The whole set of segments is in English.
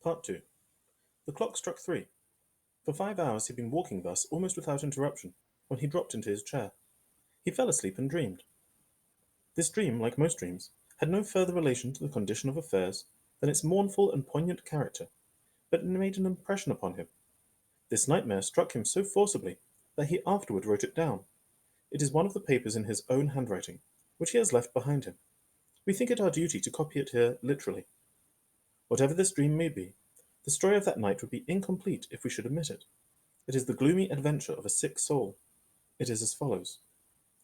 Part 2. The clock struck 3. For 5 hours he'd been walking thus almost without interruption, when he dropped into his chair. He fell asleep and dreamed. This dream, like most dreams, had no further relation to the condition of affairs than its mournful and poignant character, but it made an impression upon him. This nightmare struck him so forcibly that he afterward wrote it down. It is one of the papers in his own handwriting, which he has left behind him. We think it our duty to copy it here literally. Whatever this dream may be, the story of that night would be incomplete if we should omit it. It is the gloomy adventure of a sick soul. It is as follows.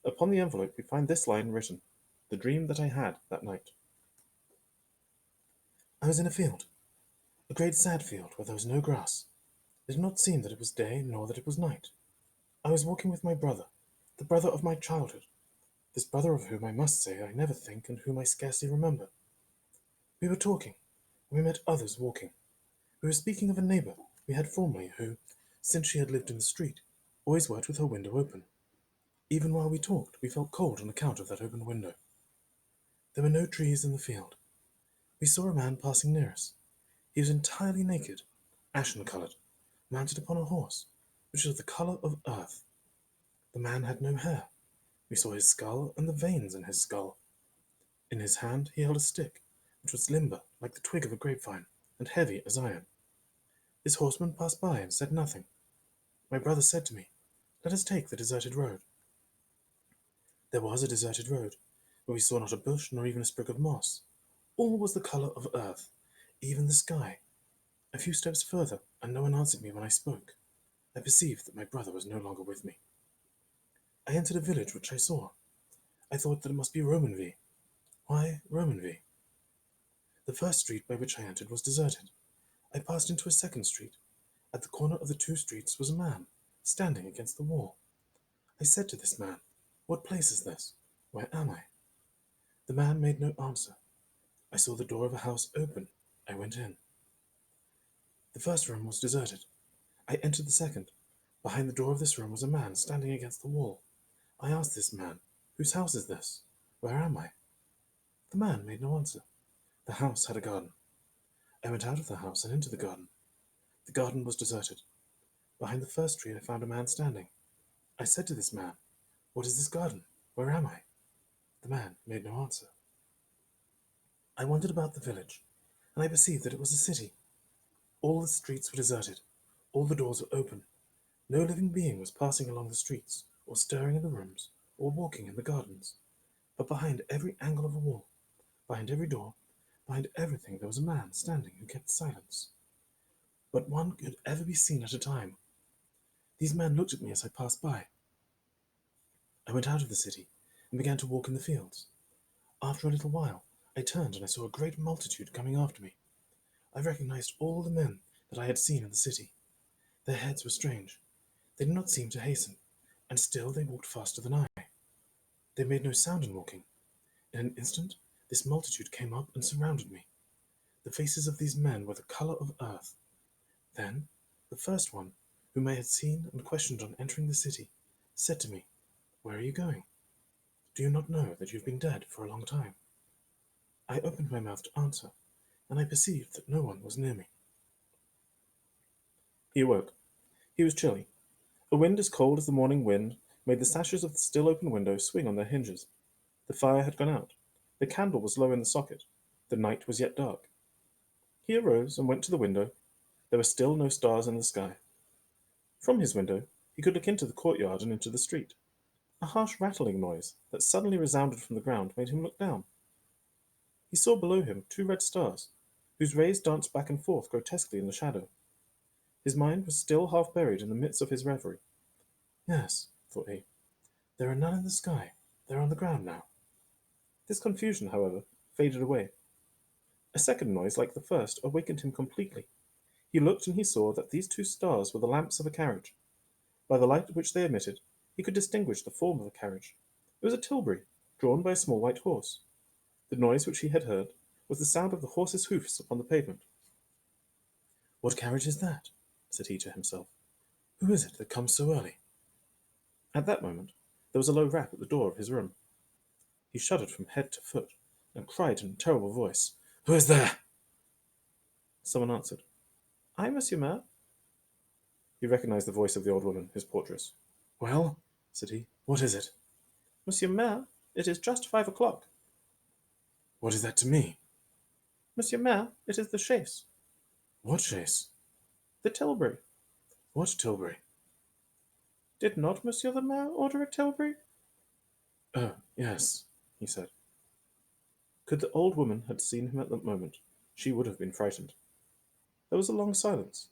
Upon the envelope we find this line written, "The dream that I had that night." I was in a field, a great sad field where there was no grass. It did not seem that it was day nor that it was night. I was walking with my brother, the brother of my childhood, this brother of whom I must say I never think and whom I scarcely remember. We were talking, and we met others walking. We were speaking of a neighbour we had formerly who, since she had lived in the street, always worked with her window open. Even while we talked, we felt cold on account of that open window. There were no trees in the field. We saw a man passing near us. He was entirely naked, ashen-coloured, mounted upon a horse, which was the colour of earth. The man had no hair. We saw his skull and the veins in his skull. In his hand he held a stick, which was limber like the twig of a grapevine, and heavy as iron. This horseman passed by and said nothing. My brother said to me, "Let us take the deserted road." There was a deserted road, where we saw not a bush nor even a sprig of moss. All was the colour of earth, even the sky. A few steps further, and no one answered me when I spoke. I perceived that my brother was no longer with me. I entered a village which I saw. I thought that it must be Romanville. Why Romanville? The first street by which I entered was deserted. I passed into a second street. At the corner of the two streets was a man, standing against the wall. I said to this man, "What place is this? Where am I?" The man made no answer. I saw the door of a house open. I went in. The first room was deserted. I entered the second. Behind the door of this room was a man standing against the wall. I asked this man, "Whose house is this? Where am I?" The man made no answer. The house had a garden. I went out of the house and into the garden. The garden was deserted. Behind the first tree I found a man standing. I said to this man, "What is this garden? Where am I?" The man made no answer. I wandered about the village, and I perceived that it was a city. All the streets were deserted. All the doors were open. No living being was passing along the streets, or stirring in the rooms, or walking in the gardens. But behind every angle of a wall, behind every door, behind everything there was a man standing who kept silence. But one could ever be seen at a time. These men looked at me as I passed by. I went out of the city and began to walk in the fields. After a little while, I turned and I saw a great multitude coming after me. I recognized all the men that I had seen in the city. Their heads were strange. They did not seem to hasten, and still they walked faster than I. They made no sound in walking. In an instant, this multitude came up and surrounded me. The faces of these men were the colour of earth. Then, the first one, whom I had seen and questioned on entering the city, said to me, "Where are you going? Do you not know that you have been dead for a long time?" I opened my mouth to answer, and I perceived that no one was near me. He awoke. He was chilly. A wind as cold as the morning wind made the sashes of the still open window swing on their hinges. The fire had gone out. The candle was low in the socket. The night was yet dark. He arose and went to the window. There were still no stars in the sky. From his window he could look into the courtyard and into the street. A harsh rattling noise that suddenly resounded from the ground made him look down. He saw below him 2 red stars, whose rays danced back and forth grotesquely in the shadow. His mind was still half buried in the midst of his reverie. "Yes," thought he, "there are none in the sky. They are on the ground now." This confusion, however, faded away. A second noise, like the first, awakened him completely. He looked and he saw that these 2 stars were the lamps of a carriage. By the light which they emitted, he could distinguish the form of a carriage. It was a tilbury, drawn by a small white horse. The noise which he had heard was the sound of the horse's hoofs upon the pavement. "What carriage is that?" said he to himself. "Who is it that comes so early?" At that moment there was a low rap at the door of his room. He shuddered from head to foot, and cried in a terrible voice, "Who is there?" Someone answered. I, Monsieur Mayor. He recognized the voice of the old woman, his portress. Well, said he, what is it? Monsieur Mayor, it is just 5 o'clock. What is that to me? Monsieur Mayor, it is the chaise. What chaise? The tilbury. What tilbury? Did not Monsieur the Mayor order a tilbury? Oh, yes, he said. Could the old woman have seen him at that moment, she would have been frightened. There was a long silence.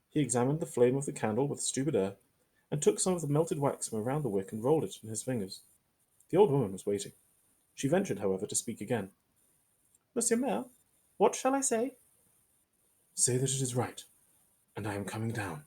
He examined the flame of the candle with a stupid air, and took some of the melted wax from around the wick and rolled it in his fingers. The old woman was waiting. She ventured, however, to speak again. Monsieur Mayor, what shall I say? Say that it is right, and I am coming down.